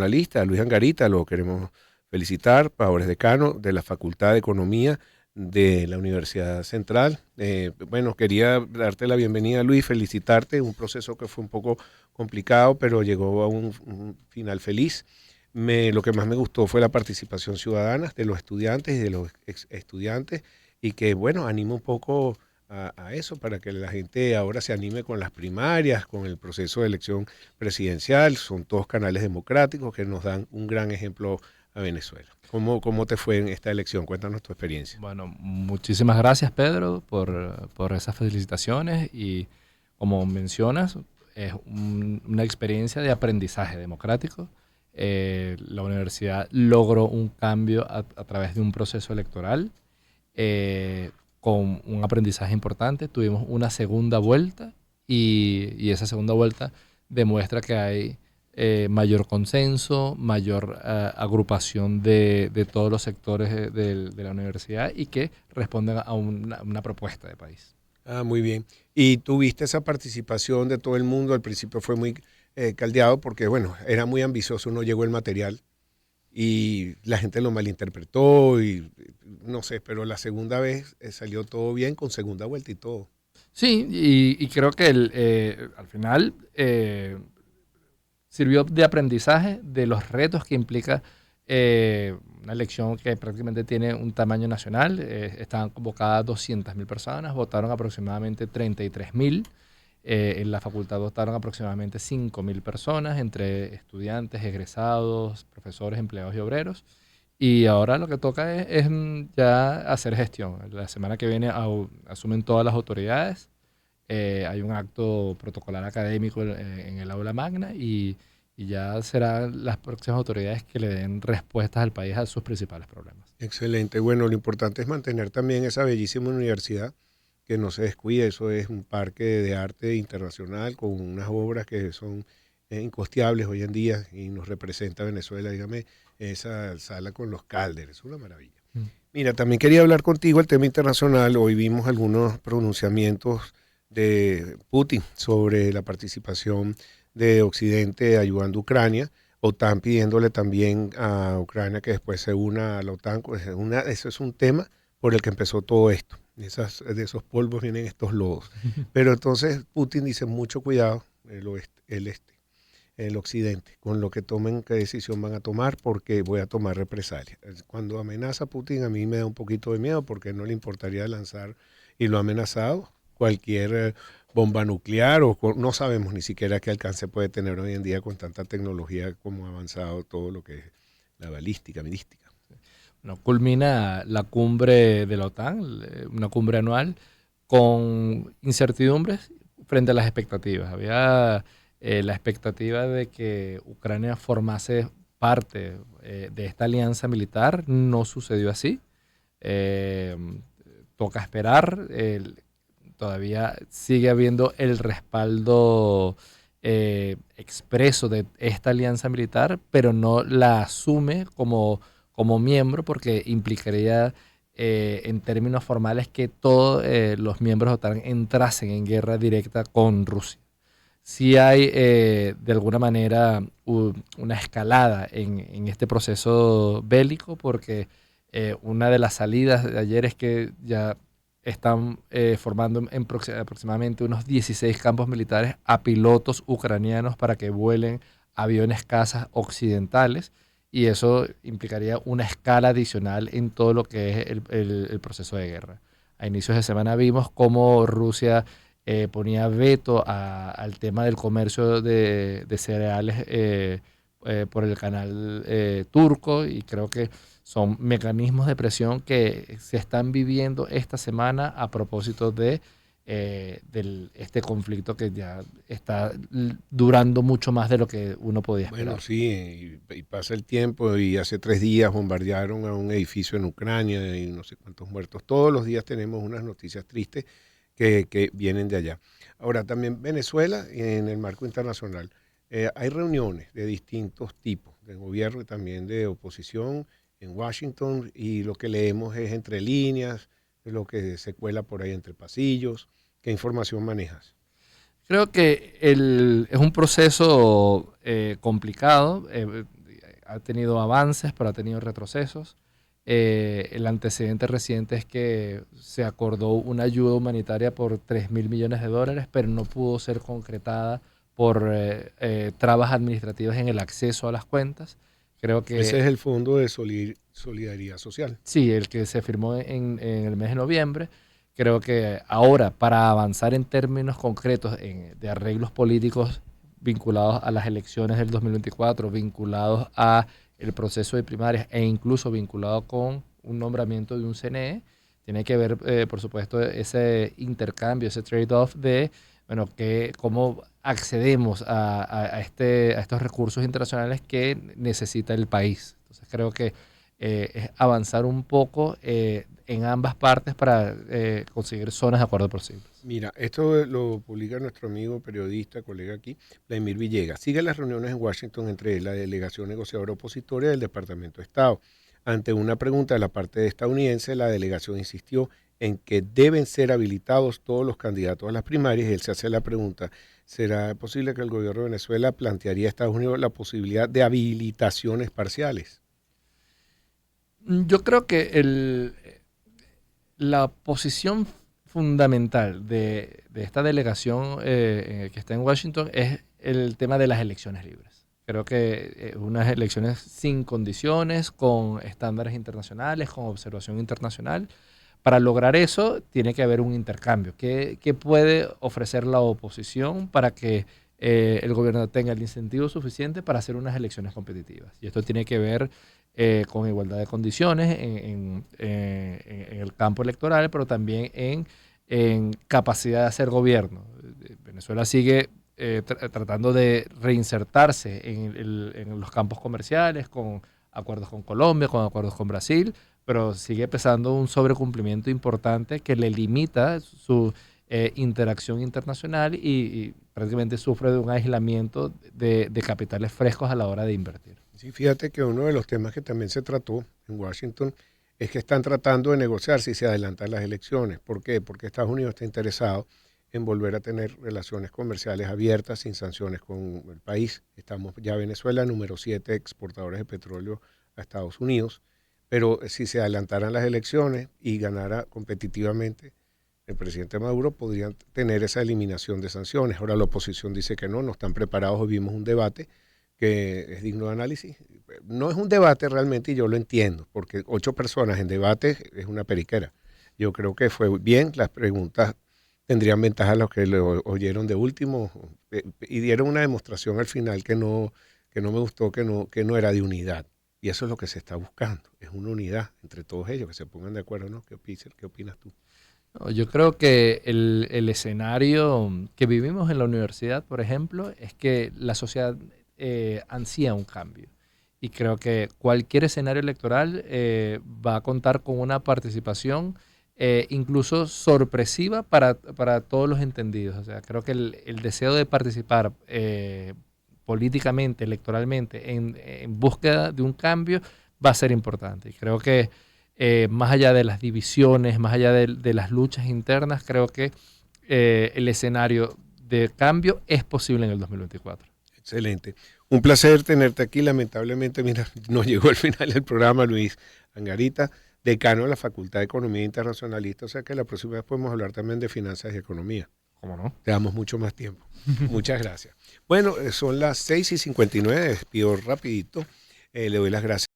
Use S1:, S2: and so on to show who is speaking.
S1: Lista, Luis Angarita, lo queremos felicitar, ahora es decano de la Facultad de Economía de la Universidad Central. Bueno, quería darte la bienvenida, Luis, felicitarte, un proceso que fue un poco complicado, pero llegó a un final feliz. Lo que más me gustó fue la participación ciudadana de los estudiantes y de los ex estudiantes, y que, bueno, anima un poco a eso, para que la gente ahora se anime con las primarias, con el proceso de elección presidencial. Son todos canales democráticos que nos dan un gran ejemplo a Venezuela. ¿Cómo te fue en esta elección? Cuéntanos tu experiencia.
S2: Bueno, muchísimas gracias, Pedro, por esas felicitaciones y como mencionas, es una experiencia de aprendizaje democrático. La universidad logró un cambio a través de un proceso electoral con un aprendizaje importante. Tuvimos una segunda vuelta y esa segunda vuelta demuestra que hay mayor consenso, mayor agrupación de todos los sectores de la universidad y que responden a una propuesta de país.
S1: Ah, muy bien. ¿Y tuviste esa participación de todo el mundo? Al principio fue muy caldeado porque, bueno, era muy ambicioso, no llegó el material y la gente lo malinterpretó y no sé, pero la segunda vez salió todo bien con segunda vuelta y todo.
S2: Sí, y creo que al final sirvió de aprendizaje de los retos que implica una elección que prácticamente tiene un tamaño nacional. Estaban convocadas 200.000 personas, votaron aproximadamente 33.000. En la facultad votaron aproximadamente 5.000 personas, entre estudiantes, egresados, profesores, empleados y obreros. Y ahora lo que toca es ya hacer gestión. La semana que viene asumen todas las autoridades. Hay un acto protocolar académico en el aula magna y ya serán las próximas autoridades que le den respuestas al país a sus principales problemas.
S1: Excelente. Bueno, lo importante es mantener también esa bellísima universidad, que no se descuide. Eso es un parque de arte internacional con unas obras que son incosteables hoy en día y nos representa Venezuela. Dígame, esa sala con los Calderes, es una maravilla.
S2: Mm.
S1: Mira, también quería hablar contigo el tema internacional. Hoy vimos algunos pronunciamientos de Putin sobre la participación de Occidente ayudando a Ucrania. OTAN pidiéndole también a Ucrania que después se una a la OTAN. Pues eso es un tema por el que empezó todo esto. De esos polvos vienen estos lodos. Pero entonces Putin dice mucho cuidado, el occidente, con lo que tomen, qué decisión van a tomar, porque voy a tomar represalias. Cuando amenaza a Putin, a mí me da un poquito de miedo, porque no le importaría lanzar, y lo ha amenazado, cualquier bomba nuclear, no sabemos ni siquiera qué alcance puede tener hoy en día con tanta tecnología como ha avanzado todo lo que es la balística, mística.
S2: Bueno, culmina la cumbre de la OTAN, una cumbre anual, con incertidumbres frente a las expectativas. Había la expectativa de que Ucrania formase parte de esta alianza militar. No sucedió así. Eh, Toca esperar. Todavía sigue habiendo el respaldo expreso de esta alianza militar, pero no la asume como miembro porque implicaría en términos formales que todos los miembros de OTAN entrasen en guerra directa con Rusia. Sí hay de alguna manera una escalada en este proceso bélico porque una de las salidas de ayer es que ya están formando aproximadamente unos 16 campos militares a pilotos ucranianos para que vuelen aviones cazas occidentales y eso implicaría una escala adicional en todo lo que es el proceso de guerra. A inicios de semana vimos cómo Rusia ponía veto al tema del comercio de cereales por el canal turco y creo que son mecanismos de presión que se están viviendo esta semana a propósito de este conflicto que ya está durando mucho más de lo que uno podía
S1: Bueno,
S2: esperar.
S1: sí, y pasa el tiempo y hace 3 días bombardearon a un edificio en Ucrania y no sé cuántos muertos. Todos los días tenemos unas noticias tristes que vienen de allá. Ahora, también Venezuela, en el marco internacional, hay reuniones de distintos tipos, de gobierno y también de oposición en Washington, y lo que leemos es entre líneas, lo que se cuela por ahí entre pasillos. ¿Qué información manejas?
S2: Creo que es un proceso complicado. ha tenido avances, pero ha tenido retrocesos. El antecedente reciente es que se acordó una ayuda humanitaria por $3.000 millones, pero no pudo ser concretada por trabas administrativas en el acceso a las cuentas. Creo
S1: Ese
S2: que
S1: es el Fondo de Solidaridad Social.
S2: sí, el que se firmó en el mes de noviembre. Creo que ahora, para avanzar en términos concretos de arreglos políticos vinculados a las elecciones del 2024, vinculados a el proceso de primarias e incluso vinculado con un nombramiento de un CNE, tiene que ver, por supuesto, ese intercambio, ese trade-off de, bueno, cómo accedemos a estos recursos internacionales que necesita el país. Entonces creo que es avanzar un poco en ambas partes para conseguir zonas de acuerdo posibles.
S1: Mira, esto lo publica nuestro amigo periodista, colega aquí, Vladimir Villegas. Sigue las reuniones en Washington entre la delegación negociadora opositora y el Departamento de Estado. Ante una pregunta de la parte estadounidense, la delegación insistió en que deben ser habilitados todos los candidatos a las primarias y él se hace la pregunta, ¿será posible que el gobierno de Venezuela plantearía a Estados Unidos la posibilidad de habilitaciones parciales?
S2: Yo creo que la posición fundamental de esta delegación que está en Washington es el tema de las elecciones libres. Creo que unas elecciones sin condiciones, con estándares internacionales, con observación internacional. Para lograr eso tiene que haber un intercambio. ¿Qué puede ofrecer la oposición para que el gobierno tenga el incentivo suficiente para hacer unas elecciones competitivas? Y esto tiene que ver con igualdad de condiciones en el campo electoral, pero también en capacidad de hacer gobierno. Venezuela sigue tratando de reinsertarse en los campos comerciales, con acuerdos con Colombia, con acuerdos con Brasil, pero sigue pesando un sobrecumplimiento importante que le limita su interacción internacional y prácticamente sufre de un aislamiento de capitales frescos a la hora de invertir.
S1: Sí, fíjate que uno de los temas que también se trató en Washington es que están tratando de negociar si se adelantan las elecciones. ¿Por qué? Porque Estados Unidos está interesado en volver a tener relaciones comerciales abiertas sin sanciones con el país. Estamos ya Venezuela, número 7 exportadores de petróleo a Estados Unidos, pero si se adelantaran las elecciones y ganara competitivamente, el presidente Maduro podría tener esa eliminación de sanciones. Ahora la oposición dice que no están preparados. Hoy vimos un debate que es digno de análisis. No es un debate realmente y yo lo entiendo, porque 8 personas en debate es una periquera. Yo creo que fue bien, las preguntas tendrían ventaja a los que lo oyeron de último y dieron una demostración al final que no me gustó, que no era de unidad. Y eso es lo que se está buscando, es una unidad entre todos ellos, que se pongan de acuerdo, ¿no? ¿Qué opinas tú?
S2: No, yo creo que el escenario que vivimos en la universidad, por ejemplo, es que la sociedad ansía un cambio. Y creo que cualquier escenario electoral va a contar con una participación incluso sorpresiva para todos los entendidos. O sea, creo que el deseo de participar políticamente, electoralmente, en búsqueda de un cambio va a ser importante. Y creo que más allá de las divisiones, más allá de las luchas internas, creo que el escenario de cambio es posible en el 2024.
S1: Excelente. Un placer tenerte aquí. Lamentablemente, mira, nos llegó el final del programa, Luis Angarita, decano de la Facultad de Economía Internacionalista, o sea que la próxima vez podemos hablar también de finanzas y economía.
S2: ¿Cómo no?
S1: Te damos mucho más tiempo. Muchas gracias. Bueno, son las 6:59, despido rapidito. Le doy las gracias